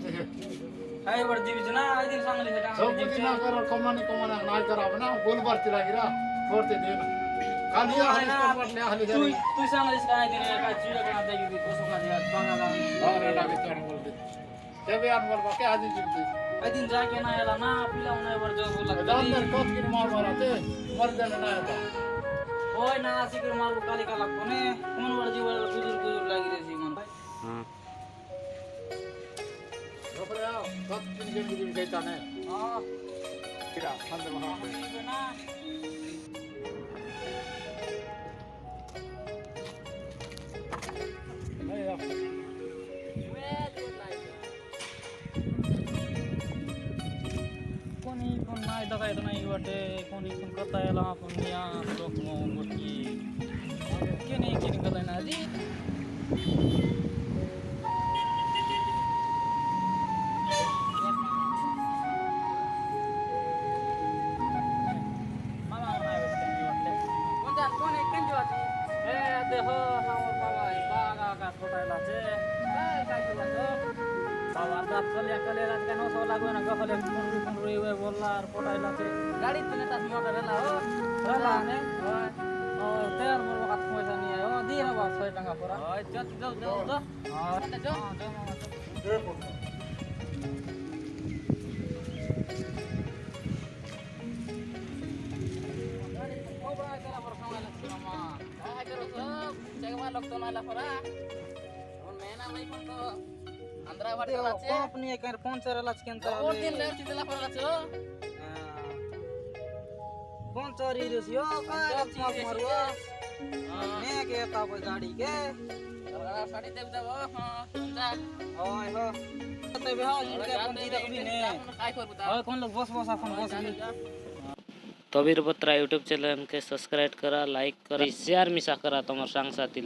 काय वर दिवस ना आई दिन सांगली हे सब कुछ ना करो कमानी नाही करावं ना गोल भरती लागिरा करते दे ना खाली आहे ना खाली तू तू सांगलीस काय दिन काय चिड का दे की कसं का दे बांगा लावून अरे लागे तर बोलते ते बी अनवर बाकी आधी जिंकते आई दिन जाके ना याला ना आपल्या उन्हाय वर जाऊ लागते दांदर कप किन मार मारते मर जाने ना आता ओय ना सिकर मारू काली का लागतो ने कोण वर जीवर गुजर लागी रे जी मन हां रोपड्या कप किन गेम गेम खेळता नाही हां किरा अंदर वहां ना कोणी पण नाही दगायचं नाही वाटे कोणी पण करता यायला आपण या लोक मोठी केने केने करता ना आधी मला नाही वाटले कोणत्या कोणी केंजी वाची हे देह हावर बाबा बागा का फोटायला ते काय केलं बाबा दात कल्या कल्याला काय नसो लागवे ना गफले पंडरी वे बोलला पोटायला ते गाडी तुने तास मोटरला हो रला ने और तेर मोर वखत पैसा नहीं आयो दी रे बाप 100 टका पूरा ओय चल जाओ जाओ जा हां जाओ कंपनी कर पंचरलाच केंत और दिन लेट दिला परलाच पंचर इरस यो काय मारू ने के ता कोई गाडी के गाडी देव जाव हां जा ओय हो तते बे हो जिनके पंची तक भी ने काय करबो ता ओय कोन लोग बस बस अपन बस तबीर बत्रा यूट्यूब चैनल के सब्सक्राइब करा लाइक करा शेयर मिसा करा तुम्हार संग साथी